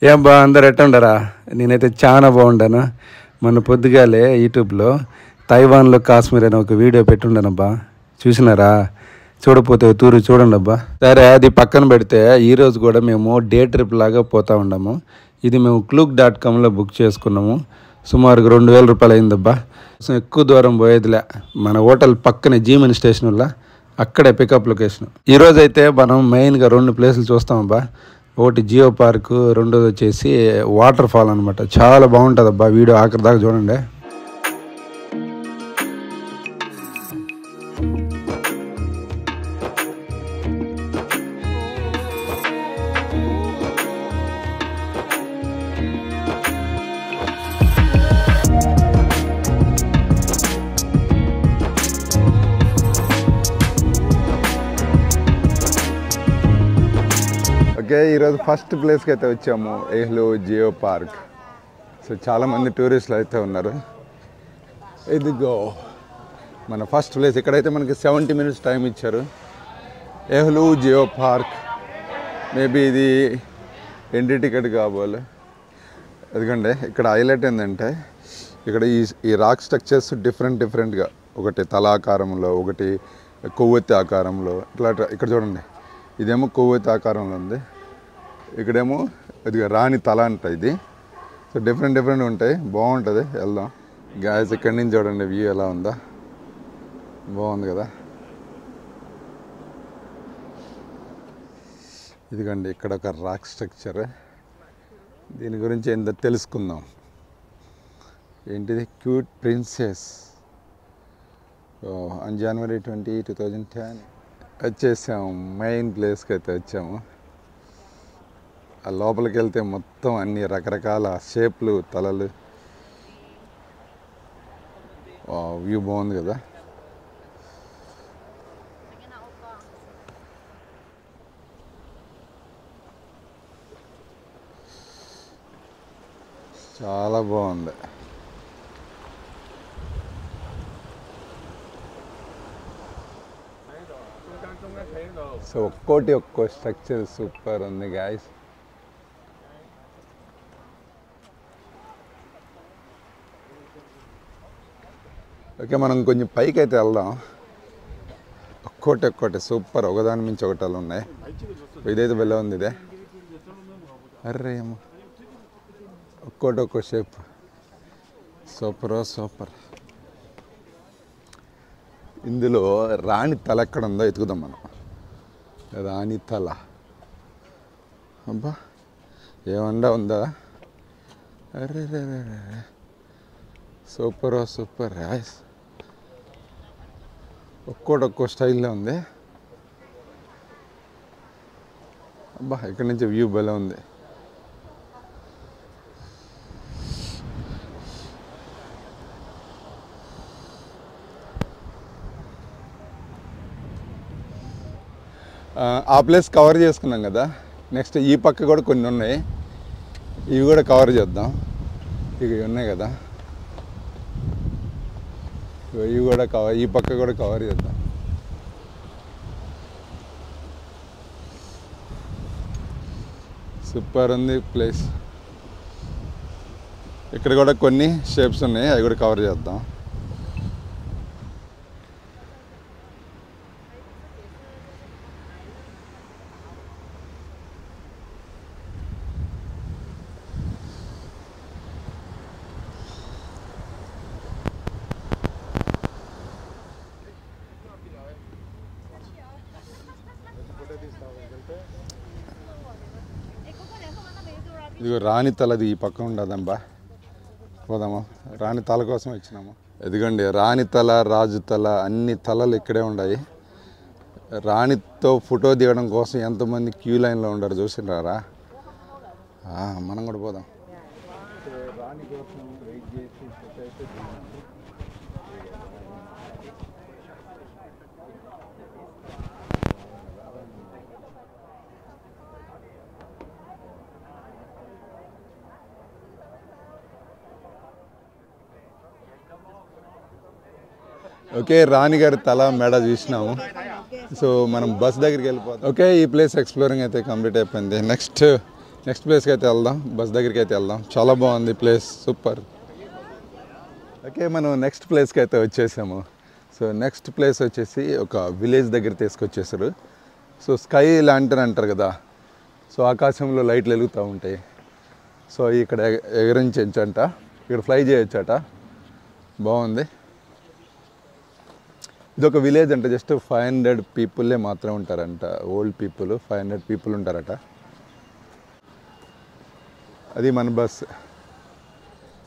ఏం బా అందరు ఎట్టుండరా? నేనైతే చాలా బాగుంటాను. మొన్న పొద్దుగాలే యూట్యూబ్లో తైవాన్లో కాశ్మీర్ అనే ఒక వీడియో పెట్టుండానబ్బా. చూసినారా? చూడపోతే తూరు చూడండి అబ్బా. సరే, అది పక్కన పెడితే ఈరోజు కూడా మేము డే ట్రిప్ లాగా పోతూ ఉన్నాము. ఇది మేము Klook.comలో బుక్ చేసుకున్నాము. సుమారుగా 2000 రూపాయలు అయిందబ్బా. ఎక్కువ దూరం పోయేదిలే, మన హోటల్ పక్కనే జీమన్ స్టేషన్ వల్ల అక్కడే పికప్ లొకేషన్. ఈరోజు అయితే మనం మెయిన్గా 2 ప్లేసులు చూస్తామబ్బా. ఒకటి జియో పార్క్, రెండోది వచ్చేసి వాటర్ ఫాల్ అనమాట. చాలా బాగుంటుంది అబ్బా. వీడియో ఆఖరి దాకా చూడండి. ఓకే, ఈరోజు ఫస్ట్ ప్లేస్కి అయితే వచ్చాము, ఏహ్లో జియో పార్క్. సో చాలామంది టూరిస్టులు అయితే ఉన్నారు. ఇదిగో మన ఫస్ట్ ప్లేస్. ఇక్కడైతే మనకి 70 మినిట్స్ టైం ఇచ్చారు. ఏహ్లో జియో పార్క్. మేబీ ఇది ఎంట్రీ టికెట్ కావాలి. ఎందుకంటే ఇక్కడ హైలైట్ ఏంటంటే ఇక్కడ ఈ రాక్ స్ట్రక్చర్స్ డిఫరెంట్గా, ఒకటి తలాకారంలో, ఒకటి కొవ్వొత్తి ఆకారంలో, ఇట్లా ఇక్కడ చూడండి. ఇదేమో కొవ్వొత్తి ఆకారంలో ఉంది, ఇక్కడేమో ఇది రాణి తల అంట. ఇది సో డిఫరెంట్ ఉంటాయి. బాగుంటుంది, వెళ్దాం. గ్యాస్ ఇక్కడి నుంచి చూడండి, వ్యూ ఎలా ఉందా, బాగుంది కదా. ఇదిగండి ఇక్కడ ఒక రాక్ స్ట్రక్చర్. దీని గురించి ఏంటో తెలుసుకుందాం. ఏంటిది? క్యూట్ ప్రిన్సెస్ ఆన్ January 20, 2010 వచ్చేసాము. మెయిన్ ప్లేస్కి అయితే వచ్చాము. ఆ లోపలికి వెళ్తే మొత్తం అన్ని రకరకాల షేప్లు, తలలు. వ్యూ బాగుంది కదా. చాలా బాగుంది. సో ఒక్కో స్ట్రక్చర్ సూపర్ ఉంది గాయస్. ఓకే, మనం కొంచెం పైకి అయితే వెళ్దాం. ఒక్కోటి సూపర్, ఒకదాని మించి ఒకటాలు ఉన్నాయి. ఇదైతే వెళ్ళే ఉంది. ఇదే అర్రే ఏమో, ఒక్కో షేప్ సూపర్. ఇందులో రాణి తల ఎక్కడ ఉందో ఎతుకుదాం మనం. రాణి తల అబ్బా, ఏమన్నా ఉందా? అరే సూపర్ రాయస్. ఒక్కో స్టైల్లో ఉంది అబ్బా. ఇక్కడి నుంచి వ్యూ భలే ఉంది. ఆ ప్లేస్ కవర్ చేసుకున్నాం కదా. నెక్స్ట్ ఈ పక్క కూడా కొన్ని ఉన్నాయి, ఇవి కూడా కవర్ చేద్దాం. ఇవి ఉన్నాయి కదా, ఇవి కూడా ఈ పక్క కూడా కవర్ చేద్దాం. సూపర్ ఉంది ప్లేస్. ఇక్కడ కూడా కొన్ని షేప్స్ ఉన్నాయి, అవి కూడా కవర్ చేద్దాం. ఇదిగో రాణి తలది ఈ పక్క ఉండదబ్బా. పోదాము, రాణి తల కోసం వచ్చినాము. ఎదుగండి రాణి తల, రాజు తల, అన్ని తలలు ఇక్కడే ఉన్నాయి. రాణితో ఫోటో దిగడం కోసం ఎంతమంది క్యూ లైన్లో ఉండరు చూసినారా. మనం కూడా పోదాం. రాణి కోసం వెయిట్ చేసి ఓకే, రాణిగారి తల మెడ చూసినాము. సో మనం బస్ దగ్గరికి వెళ్ళిపోతాం. ఓకే, ఈ ప్లేస్ ఎక్స్ప్లోరింగ్ అయితే కంప్లీట్ అయిపోయింది. నెక్స్ట్ నెక్స్ట్ ప్లేస్కి అయితే వెళ్దాం, బస్ దగ్గరికి అయితే వెళ్దాం. చాలా బాగుంది ప్లేస్, సూపర్. ఓకే, మనం నెక్స్ట్ ప్లేస్కి అయితే వచ్చేసాము. సో నెక్స్ట్ ప్లేస్ వచ్చేసి ఒక విలేజ్ దగ్గర తీసుకొచ్చేసారు. సో స్కై ల్యాంటర్న్ అంటారు కదా, సో ఆకాశంలో లైట్లు వెలుగుతూ ఉంటాయి. సో ఇక్కడ ఎగరించంట, ఇక్కడ ఫ్లై చేయొచ్చట. బాగుంది. ఇది ఒక విలేజ్ అంటే జస్ట్ 500 పీపుల్లే మాత్రం ఉంటారంట, ఓల్డ్ పీపుల్ 500 పీపుల్ ఉంటారట. అది మన బస్.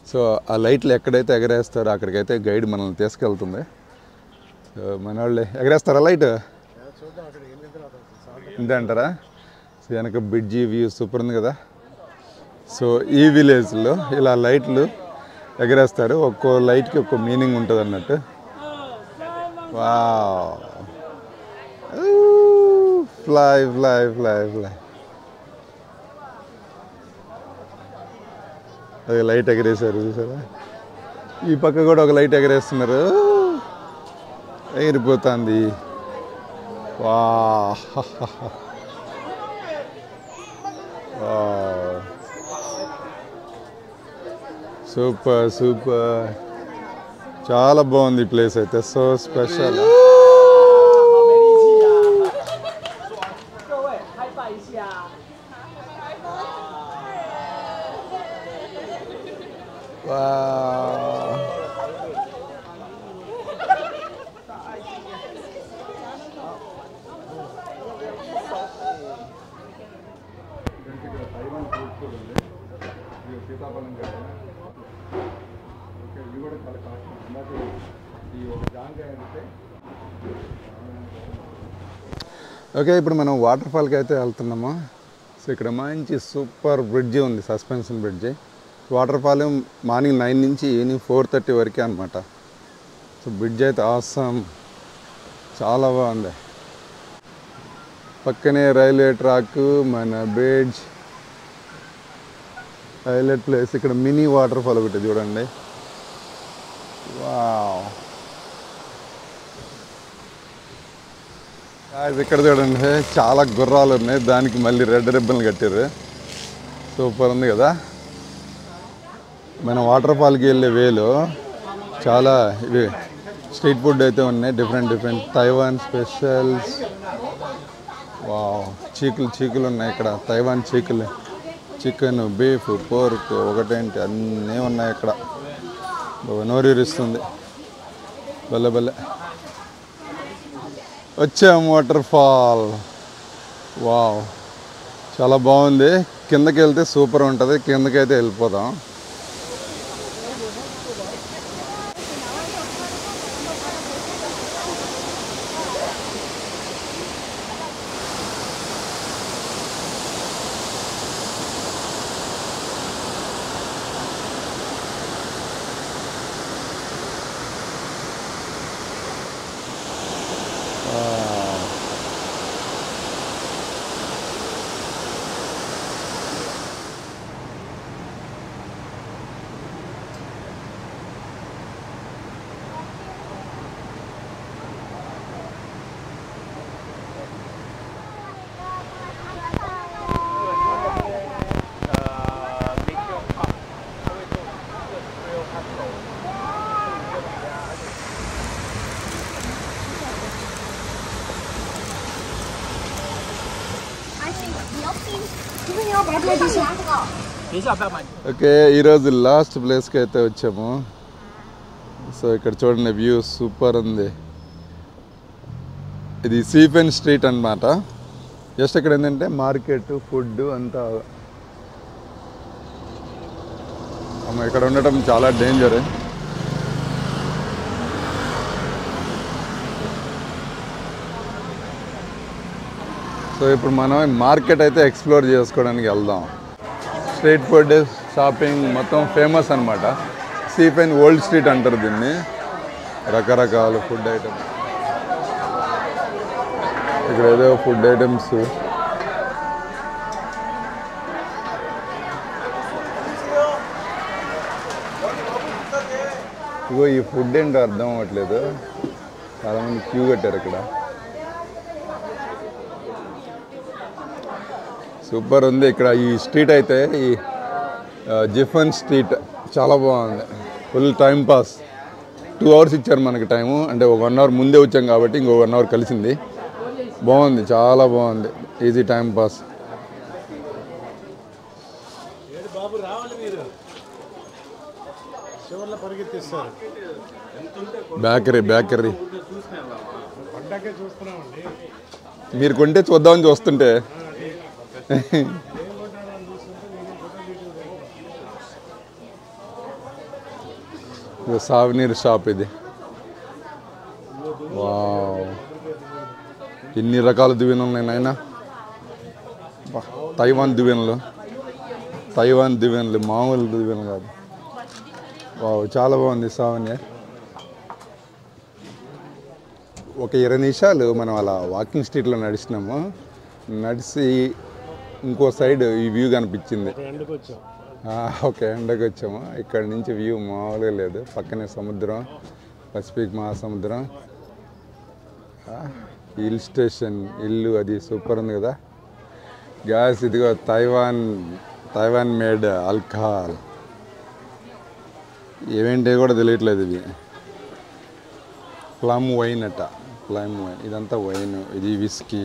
సో ఆ లైట్లు ఎక్కడైతే ఎగరేస్తారో అక్కడికైతే గైడ్ మనల్ని తీసుకెళ్తుంది. సో మన వాళ్ళే ఎగరేస్తారా లైట్? ఇంతే అంటారా? సో వెనక బ్రిడ్జి వ్యూ సూపర్ ఉంది కదా. సో ఈ విలేజ్లో ఇలా లైట్లు ఎగరేస్తారు, ఒక్కో లైట్కి ఒక్కో మీనింగ్ ఉంటుంది అన్నట్టు. Wow, fly fly fly fly. అది లైట్ ఎగరేసారు చూసారా. ఈ పక్క కూడా ఒక లైట్ ఎగరేస్తున్నారు, ఎగిరిపోతుంది. వా సూపర్ సూపర్, చాలా బాగుంది ఈ ప్లేస్ అయితే, సో స్పెషల్. ఓకే, ఇప్పుడు మనం వాటర్ ఫాల్కి అయితే వెళ్తున్నాము. సో ఇక్కడ మంచి సూపర్ బ్రిడ్జి ఉంది, suspension bridge. Water fall morning 9 నుంచి ఈవినింగ్ 4:30 వరకే అనమాట. సో బ్రిడ్జ్ అయితే ఆసమ్, చాలా బాగుంది. పక్కనే రైల్వే ట్రాక్, మన బ్రిడ్జ్, హైలైట్ ప్లేస్. ఇక్కడ మినీ వాటర్ ఫాల్ ఒకటి చూడండి. వావ్, ఇక్కడ చూడండి చాలా గుర్రాలు ఉన్నాయి, దానికి మళ్ళీ రెడ్ రిబ్బన్లు కట్టారు. సూపర్ ఉంది కదా. మన వాటర్ ఫాల్కి వెళ్ళే వేలో చాలా ఇవి స్ట్రీట్ ఫుడ్ అయితే ఉన్నాయి, డిఫరెంట్ తైవాన్ స్పెషల్స్. వావ్, చీకులు ఉన్నాయి ఇక్కడ, తైవాన్ చీకులు, చికెన్, బీఫ్, పోర్క్, ఒకటేంటి అన్నీ ఉన్నాయి ఇక్కడ. నోరూరిస్తుంది. భలే వచ్చాము వాటర్ ఫాల్. వావ్, చాలా బాగుంది. కిందకి వెళ్తే సూపర్ ఉంటుంది, కిందకైతే వెళ్ళిపోదాం. ఓకే, ఈరోజు లాస్ట్ ప్లేస్కి అయితే వచ్చాము. సో ఇక్కడ చూడండి, వ్యూ సూపర్ ఉంది. ఇది సీఫెన్ స్ట్రీట్ అన్నమాట. జస్ట్ ఇక్కడ ఏంటంటే మార్కెట్, ఫుడ్ అంతా. ఇక్కడ ఉండటం చాలా డేంజర్. సో ఇప్పుడు మనం మార్కెట్ అయితే ఎక్స్ప్లోర్ చేసుకోవడానికి వెళ్దాం. స్ట్రీట్ ఫుడ్, షాపింగ్ మొత్తం ఫేమస్ అనమాట. సీఫెన్ ఓల్డ్ స్ట్రీట్ అంటారు దీన్ని. రకరకాల ఫుడ్ ఐటమ్స్, ఇక్కడ ఏదో ఫుడ్ ఐటమ్స్. ఇగో ఈ ఫుడ్ ఏంటో అర్థం అవ్వట్లేదు, చాలామంది క్యూ కట్టారు ఇక్కడ. సూపర్ ఉంది ఇక్కడ ఈ స్ట్రీట్ అయితే ఈ జిఫన్ స్ట్రీట్ చాలా బాగుంది. Full time pass. 2 hours ఇచ్చారు మనకి టైము, అంటే ఒక 1 hour ముందే వచ్చాం కాబట్టి ఇంకో 1 hour కలిసింది. బాగుంది, చాలా బాగుంది. Easy time pass. బేకరీ మీరు కొంటే చూద్దామని చూస్తుంటే సావనీర్ షాప్ ఇది. వావ్, ఎన్ని రకాల దువ్వెనలు ఉన్నాయి నాయన. తైవాన్ దువ్వెనలు మామూలు దువ్వెనలు కాదు. వావ్, చాలా బాగుంది సావనీర్. ఒక 20 నిమిషాలు మనం అలా వాకింగ్ స్ట్రీట్లో నడిచినాము. నడిచి ఇంకో సైడ్ ఈ వ్యూ కనిపించింది. ఓకే, ఎండకు వచ్చాము. ఇక్కడ నుంచి వ్యూ మామూలుగా లేదు. పక్కనే సముద్రం, పసిఫిక్ మహాసముద్రం, హిల్ స్టేషన్, ఇల్లు అది సూపర్ ఉంది కదా గ్యాస్. ఇదిగో తైవాన్ మేడ్ ఆల్కహాల్. ఏమేంటి కూడా తెలియట్లేదు. ఇది ప్లమ్ వైన్ అట, ప్లమ్ వైన్. ఇదంతా వైన్. ఇది విస్కీ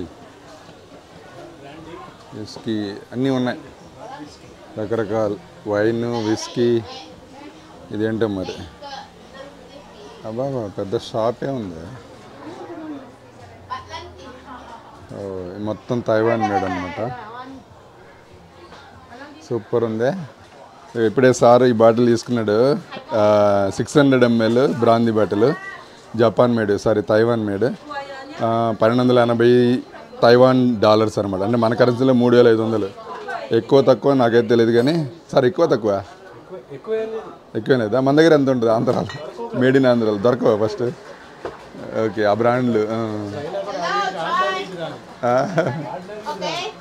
అన్నీ ఉన్నాయి, రకరకాల వైన్, విస్కీ. ఇదేంటో మరి. అబ్బా, పెద్ద షాపే ఉంది. మొత్తం తైవాన్ మేడ్ అనమాట. సూపర్ ఉంది. ఇప్పుడే సార్ ఈ బాటిల్ తీసుకున్నాడు. 600 ml brandy bottle. Japan made, Taiwan made. 1280 Taiwan dollars అనమాట. అంటే మన కరెన్సీలో 3500. ఎక్కువ తక్కువ నాకైతే తెలియదు కానీ సార్ ఎక్కువనేదా? మన దగ్గర ఎంత ఉంటుంది ఆంధ్రాలో? మేడ్ ఇన్ ఆంధ్రాలో దొరకవా ఫస్ట్? ఓకే, ఆ బ్రాండ్లు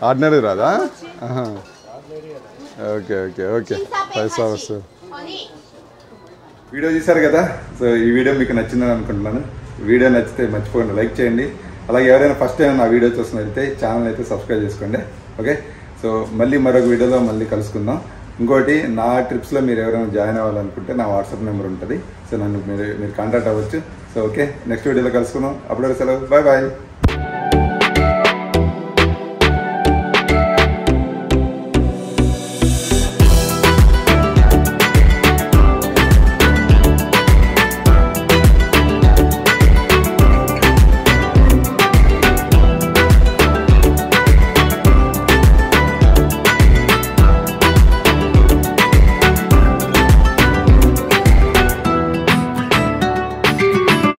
ఆర్డినరీ రాదా? Okay 5 hours. వీడియో చూసారు కదా. సో ఈ వీడియో మీకు నచ్చిందని అనుకుంటున్నాను. వీడియో నచ్చితే మర్చిపోండి లైక్ చేయండి. అలాగే ఎవరైనా ఫస్ట్ టైం నా వీడియో చూస్తున్నట్లయితే ఛానల్ అయితే సబ్స్క్రైబ్ చేసుకోండి. ఓకే, సో మళ్ళీ మరొక వీడియోలో మళ్ళీ కలుసుకుందాం. ఇంకోటి, నా ట్రిప్స్లో మీరు ఎవరైనా జాయిన్ అవ్వాలనుకుంటే నా వాట్సాప్ నెంబర్ ఉంటుంది. సో నన్ను మీరు కాంటాక్ట్ అవ్వచ్చు. సో ఓకే, నెక్స్ట్ వీడియోలో కలుసుకుందాం. అప్పుడు సెలవు. బాయ్.